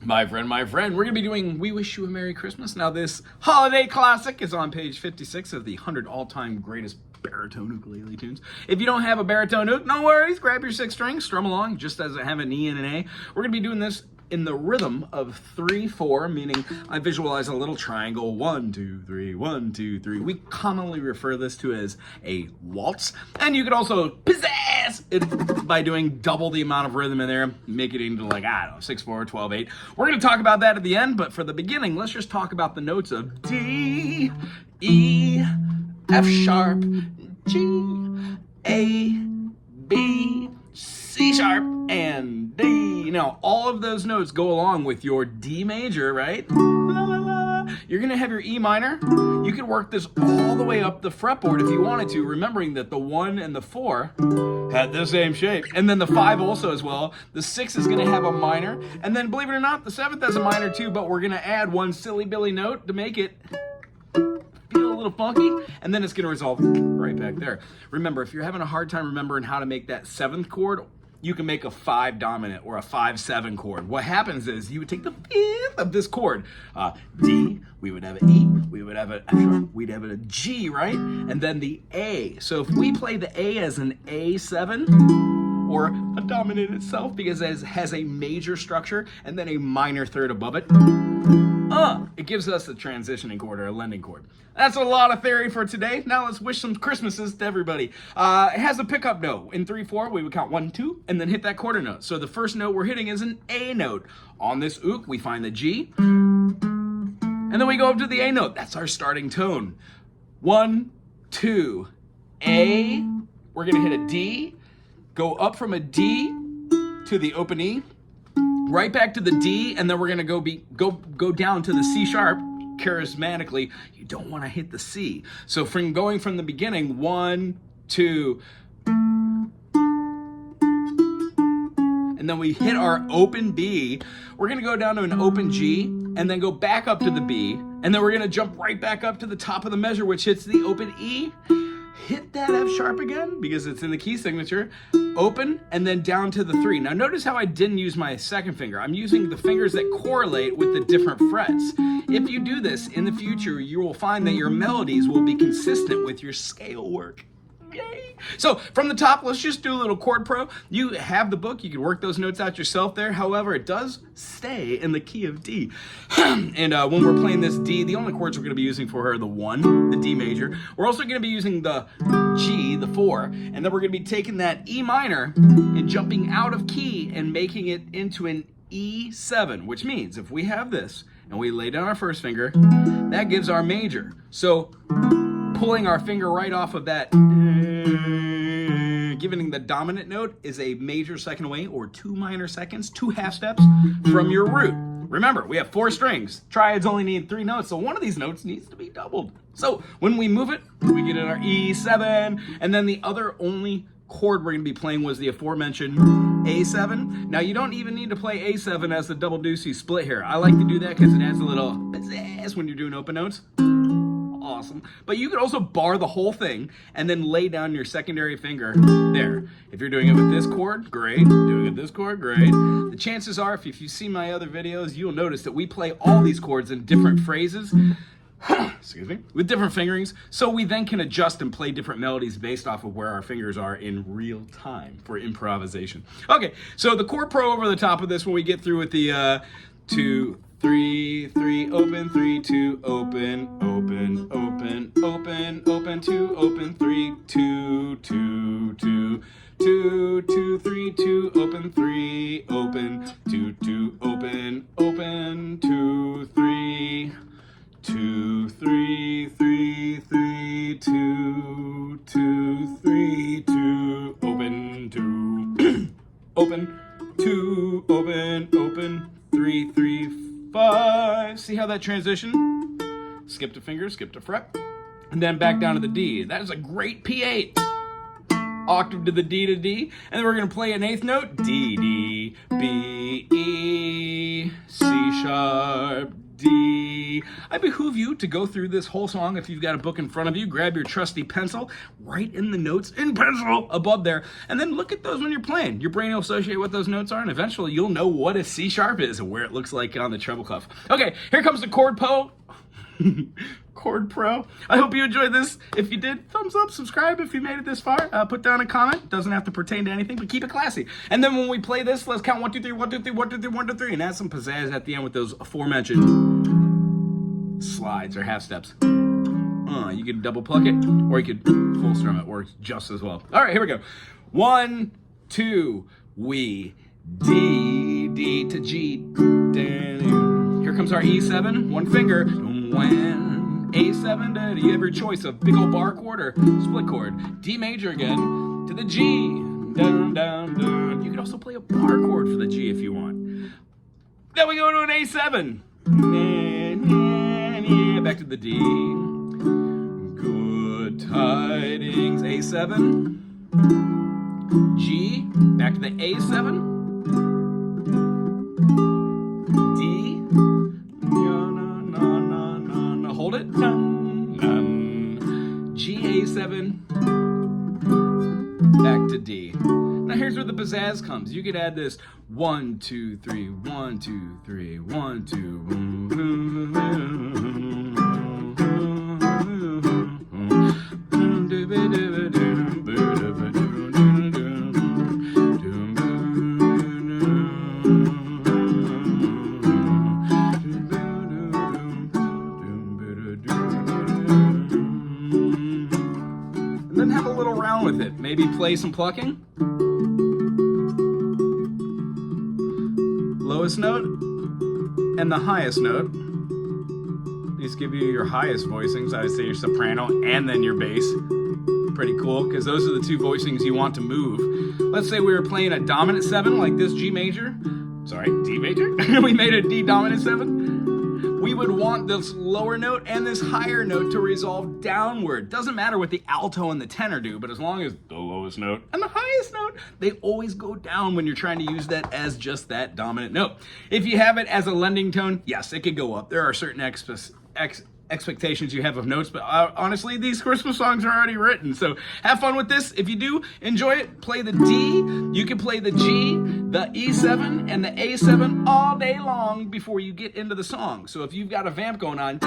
My friend, we're going to be doing We Wish You a Merry Christmas. Now, this holiday classic is on page 56 of the 100 all-time greatest baritone ukulele tunes. If you don't have a baritone uke, no worries. Grab your 6 strings, strum along, just as I have an E and an A. We're going to be doing this in the rhythm of 3/4, meaning I visualize a little triangle, 1, 2, 3, 1, 2, 3. We commonly refer this to as a waltz, and you could also pizzazz it by doing double the amount of rhythm in there, make it into like, I don't know, 6/4, 12/8. We're going to talk about that at the end, but for the beginning, let's just talk about the notes of D, E, F sharp, G, A, B, C sharp, and D. Now, all of those notes go along with your D major, right? La, la, la. You're gonna have your E minor. You can work this all the way up the fretboard if you wanted to, remembering that the 1 and the 4 had the same shape. And then the 5 also as well. The 6 is gonna have a minor. And then, believe it or not, the 7th has a minor too, but we're gonna add one silly billy note to make it feel a little funky, and then it's going to resolve right back there. Remember, if you're having a hard time remembering how to make that 7th chord, you can make a 5 dominant or a 5/7 chord. What happens is you would take the 5th of this chord, D, we would have an E, we would have an F sharp, we'd have a G, right? And then the A. So if we play the A as an A7, or a dominant itself because it has a major structure and then a minor third above it, it gives us a transitioning chord or a lending chord. That's a lot of theory for today. Now let's wish some Christmases to everybody. It has a pickup note. In 3/4, we would count 1, 2, and then hit that quarter note. So the first note we're hitting is an A note. On this uke, we find the G, and then we go up to the A note. That's our starting tone. 1, 2, A. We're gonna hit a D, go up from a D to the open E, right back to the D, and then we're gonna go down to the C sharp. Charismatically, you don't want to hit the C. So from going from the beginning, 1, 2, and then we hit our open B. We're gonna go down to an open G, and then go back up to the B, and then we're gonna jump right back up to the top of the measure, which hits the open E. Hit that F sharp again because it's in the key signature, open, and then down to the 3. Now notice how I didn't use my second finger. I'm using the fingers that correlate with the different frets. If you do this in the future, you will find that your melodies will be consistent with your scale work. Yay! So from the top, let's just do a little chord pro. You have the book, you can work those notes out yourself there. However, it does stay in the key of D. And when we're playing this D, the only chords we're gonna be using for her are the 1, the D major. We're also gonna be using the G, the 4, and then we're gonna be taking that E minor and jumping out of key and making it into an E7, which means if we have this and we lay down our first finger, that gives our major. So pulling our finger right off of that, giving the dominant note is a major second away, or 2 minor seconds, 2 half steps from your root. Remember, we have 4 strings. Triads only need 3 notes, so one of these notes needs to be doubled. So when we move it, we get in our E7, and then the other only chord we're going to be playing was the aforementioned A7. Now you don't even need to play A7 as the double deucey split here. I like to do that because it adds a little pizzazz when you're doing open notes. Awesome. But you could also bar the whole thing and then lay down your secondary finger there. If you're doing it with this chord, great. Doing it with this chord, great. The chances are, if you see my other videos, you'll notice that we play all these chords in different phrases, excuse me, with different fingerings, so we then can adjust and play different melodies based off of where our fingers are in real time for improvisation. Okay, so the chord pro over the top of this when we get through with the 2, 3, 3, open, 3, 2, open, open, open, open, open, 2, open, 3, 2, 2, 2, 2, 2, 3, 2, open, 3, open, 2, 2, open, open, 2, 3, 2, 3, 3, 3, 2, 2, 3, 2, open, 2, open, 2, open, open, 3, 3, 5. See how that transition? Skipped a finger, skipped a fret, and then back down to the D. That is a great P8. Octave to the D to D, and then we're going to play an 8th note. D, D, B, E, C sharp, D, D. I behoove you to go through this whole song. If you've got a book in front of you, grab your trusty pencil, write in the notes in pencil above there, and then look at those when you're playing. Your brain will associate what those notes are, and eventually you'll know what a C sharp is and where it looks like on the treble clef. Okay, here comes the chord po. Chord Pro. I hope you enjoyed this. If you did, thumbs up, subscribe if you made it this far. Put down a comment. Doesn't have to pertain to anything, but keep it classy. And then when we play this, let's count 1, 2, 3, 1, 2, 3, 1, 2, 3, 1, 2, 3, and add some pizzazz at the end with those aforementioned slides or half steps. You could double pluck it, or you could full strum it. Works just as well. All right, here we go. 1, 2, we, D, D to G. Here comes our E7, one finger. When A7 to D, you have your choice of big old bar chord or split chord. D major again to the G. Dun, dun, dun. You can also play a bar chord for the G if you want. Then we go to an A7. Back to the D. Good tidings. A7. G. Back to the A7. D. Hold it. G, A7. Back to D. Now here's where the pizzazz comes. You could add this 1, 2, 3, 1, 2, 3, 1, 2. Then have a little round with it. Maybe play some plucking. Lowest note and the highest note. These give you your highest voicings. I would say your soprano and then your bass. Pretty cool, because those are the two voicings you want to move. Let's say we were playing a dominant 7 like this G major. Sorry, D major. We made a D dominant 7. We would want this lower note and this higher note to resolve downward. Doesn't matter what the alto and the tenor do, but as long as the lowest note and the highest note, they always go down when you're trying to use that as just that dominant note. If you have it as a lending tone, yes, it could go up. There are certain expectations you have of notes, but honestly, these Christmas songs are already written, so have fun with this. If you do enjoy it, play the D. You can play the G, the E7, and the A7 all day long before you get into the song. So if you've got a vamp going on,